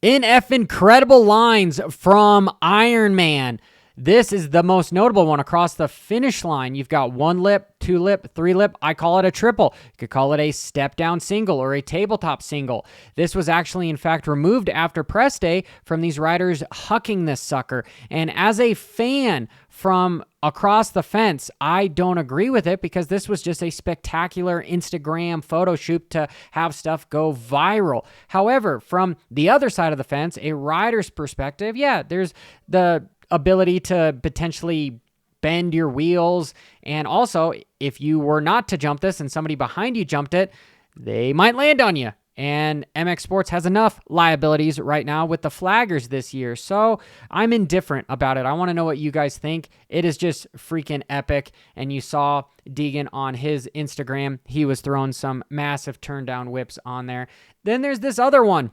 Incredible lines from Ironman. This is the most notable one across the finish line. You've got one lip, two lip, three lip. I call it a triple. You could call it a step down single or a tabletop single. This was actually, in fact, removed after press day from these riders hucking this sucker. And as a fan from across the fence, I don't agree with it because this was just a spectacular Instagram photo shoot to have stuff go viral. However, from the other side of the fence, a rider's perspective, yeah, there's the ability to potentially bend your wheels. And also, if you were not to jump this and somebody behind you jumped it, they might land on you. And MX Sports has enough liabilities right now with the flaggers this year. So I'm indifferent about it. I want to know what you guys think. It is just freaking epic. And you saw Deegan on his Instagram. He was throwing some massive turn down whips on there. Then there's this other one,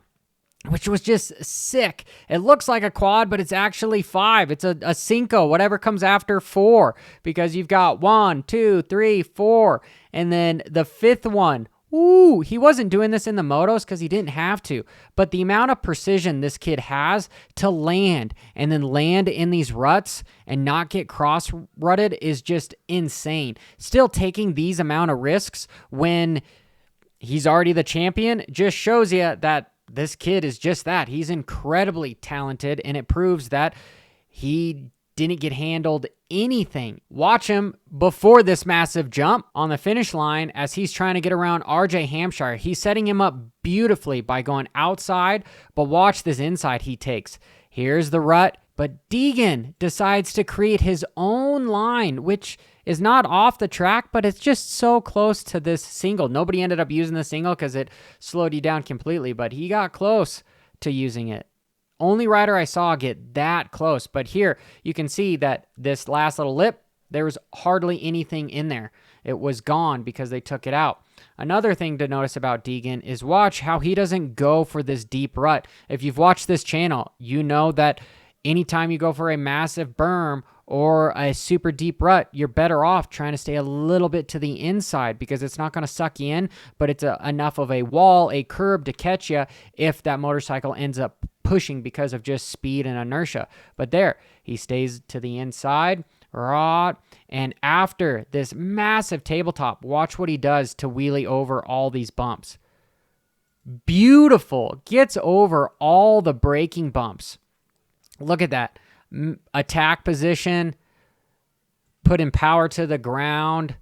which was just sick. It looks like a quad, but it's actually 5. It's a cinco, whatever comes after 4, because you've got 1, 2, 3, 4, and then the 5th one. Ooh, he wasn't doing this in the motos because he didn't have to, but the amount of precision this kid has to land and then land in these ruts and not get cross-rutted is just insane. Still taking these amount of risks when he's already the champion just shows you that this kid is just that. He's incredibly talented, and it proves that he didn't get handled anything. Watch him before this massive jump on the finish line as he's trying to get around RJ Hampshire. He's setting him up beautifully by going outside, but watch this inside he takes. Here's the rut, but Deegan decides to create his own line, which is not off the track, but it's just so close to this single. Nobody ended up using the single because it slowed you down completely, but he got close to using it. Only rider I saw get that close, but here you can see that this last little lip, there was hardly anything in there. It was gone because they took it out. Another thing to notice about Deegan is watch how he doesn't go for this deep rut. If you've watched this channel, you know that anytime you go for a massive berm or a super deep rut, you're better off trying to stay a little bit to the inside because it's not going to suck you in, but it's enough of a wall, a curb to catch you if that motorcycle ends up pushing because of just speed and inertia. But there, he stays to the inside, and after this massive tabletop, watch what he does to wheelie over all these bumps. Beautiful. Gets over all the braking bumps. Look at that. Attack position, putting power to the ground,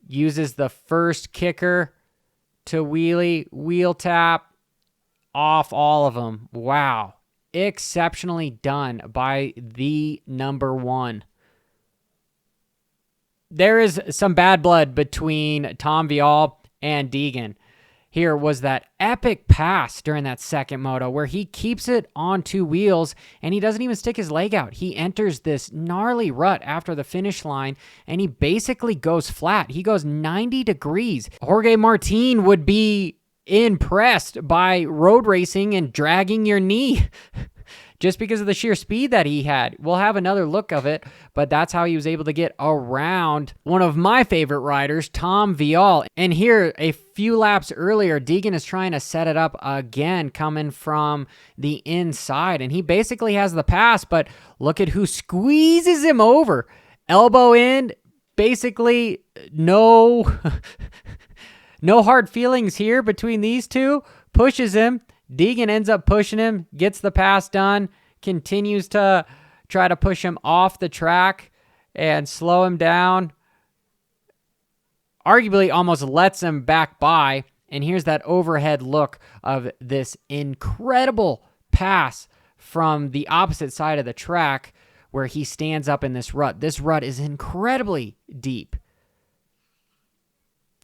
uses the first kicker to wheelie, wheel tap, off all of them. Wow. Exceptionally done by the number one. There is some bad blood between Tom Vial and Degan. Here was that epic pass during that second moto where he keeps it on 2 wheels and he doesn't even stick his leg out. He enters this gnarly rut after the finish line and he basically goes flat. He goes 90 degrees. Jorge Martin would be impressed by road racing and dragging your knee just because of the sheer speed that he had. We'll have another look of it, but that's how he was able to get around one of my favorite riders, Tom Vial. And here, a few laps earlier, Deegan is trying to set it up again, coming from the inside, and he basically has the pass, but look at who squeezes him over. Elbow in, basically no no hard feelings here between these two. Pushes him. Deegan ends up pushing him, gets the pass done, continues to try to push him off the track and slow him down. Arguably almost lets him back by. And here's that overhead look of this incredible pass from the opposite side of the track where he stands up in this rut. This rut is incredibly deep.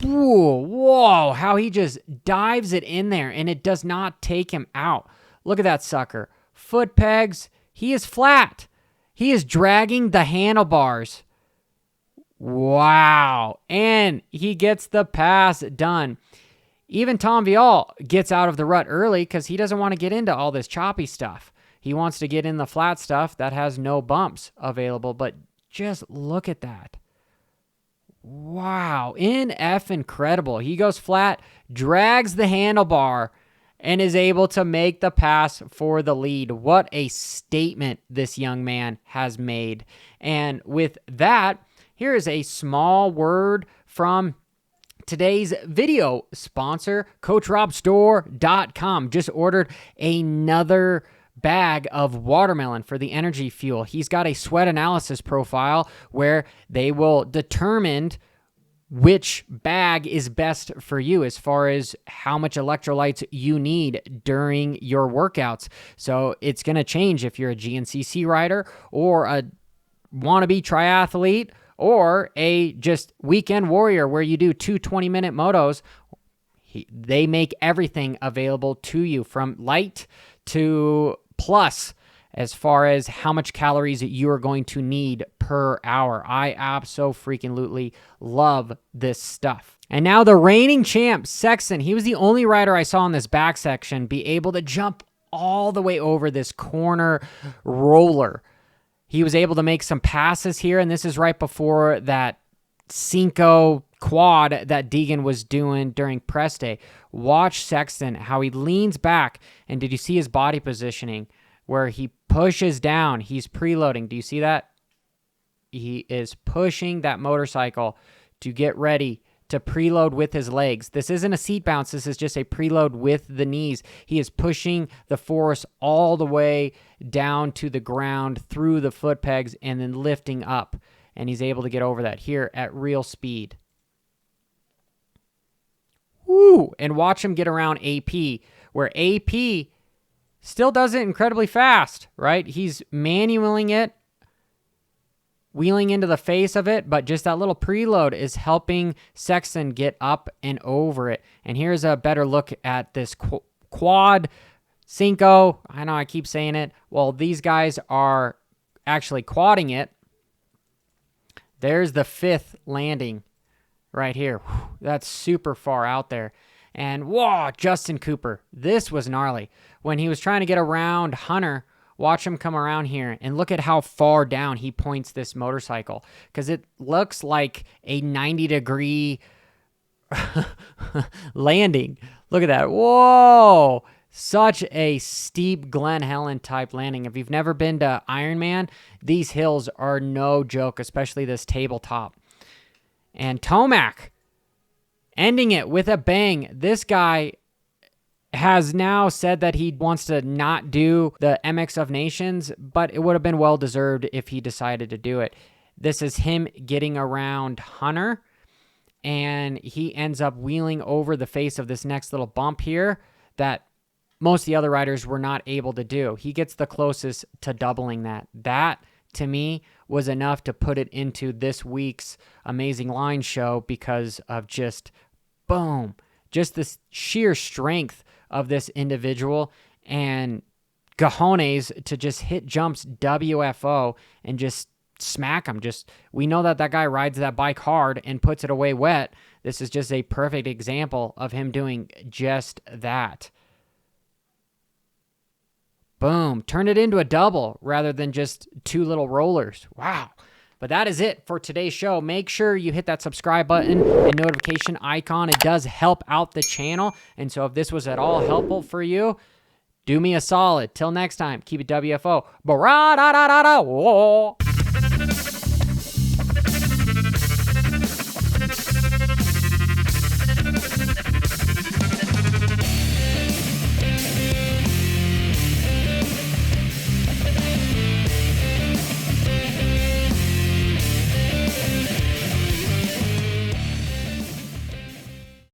Whoa, how he just dives it in there and it does not take him out. Look at that sucker. Foot pegs. He is flat. He is dragging the handlebars. Wow. And he gets the pass done. Even Tom Vial gets out of the rut early because he doesn't want to get into all this choppy stuff. He wants to get in the flat stuff that has no bumps available. But just look at that. Wow, incredible. He goes flat, drags the handlebar, and is able to make the pass for the lead. What a statement this young man has made. And with that, here is a small word from today's video sponsor, CoachRobStore.com. Just ordered another bag of watermelon for the energy fuel. He's got a sweat analysis profile where they will determine which bag is best for you as far as how much electrolytes you need during your workouts. So it's going to change if you're a GNCC rider or a wannabe triathlete or a just weekend warrior where you do 2 20-minute motos. They make everything available to you from light to plus as far as how much calories you are going to need per hour. I abso-freaking-lutely love this stuff. And now the reigning champ, Sexton, he was the only rider I saw in this back section be able to jump all the way over this corner roller. He was able to make some passes here, and this is right before that Cinco quad that Degan was doing during press day. Watch Sexton, how he leans back, and did you see his body positioning where he pushes down? He's preloading. Do you see that? He is pushing that motorcycle to get ready to preload with his legs. This isn't a seat bounce. This is just a preload with the knees. He is pushing the force all the way down to the ground through the foot pegs and then lifting up. And he's able to get over that here at real speed. Woo! And watch him get around AP, where AP still does it incredibly fast, right? He's manualing it, wheeling into the face of it, but just that little preload is helping Sexton get up and over it. And here's a better look at this quad Cinco. I know I keep saying it. Well, these guys are actually quadding it. There's the 5th landing right here. Whew, that's super far out there. And whoa, Justin Cooper. This was gnarly. When he was trying to get around Hunter, watch him come around here and look at how far down he points this motorcycle, because it looks like a 90-degree landing. Look at that. Whoa. Such a steep Glen Helen type landing. If you've never been to Ironman, these hills are no joke, especially this tabletop. And Tomac ending it with a bang. This guy has now said that he wants to not do the MX of Nations, but it would have been well-deserved if he decided to do it. This is him getting around Hunter, and he ends up wheeling over the face of this next little bump here that most of the other riders were not able to do. He gets the closest to doubling that. That, to me, was enough to put it into this week's Amazing Line show because of just, boom, just the sheer strength of this individual and cojones to just hit jumps WFO and just smack him. We know that guy rides that bike hard and puts it away wet. This is just a perfect example of him doing just that. Boom. Turn it into a double rather than just 2 little rollers. Wow. But that is it for today's show. Make sure you hit that subscribe button and notification icon. It does help out the channel. And so if this was at all helpful for you, do me a solid. Till next time, keep it WFO. Ba-ra-da-da-da-da.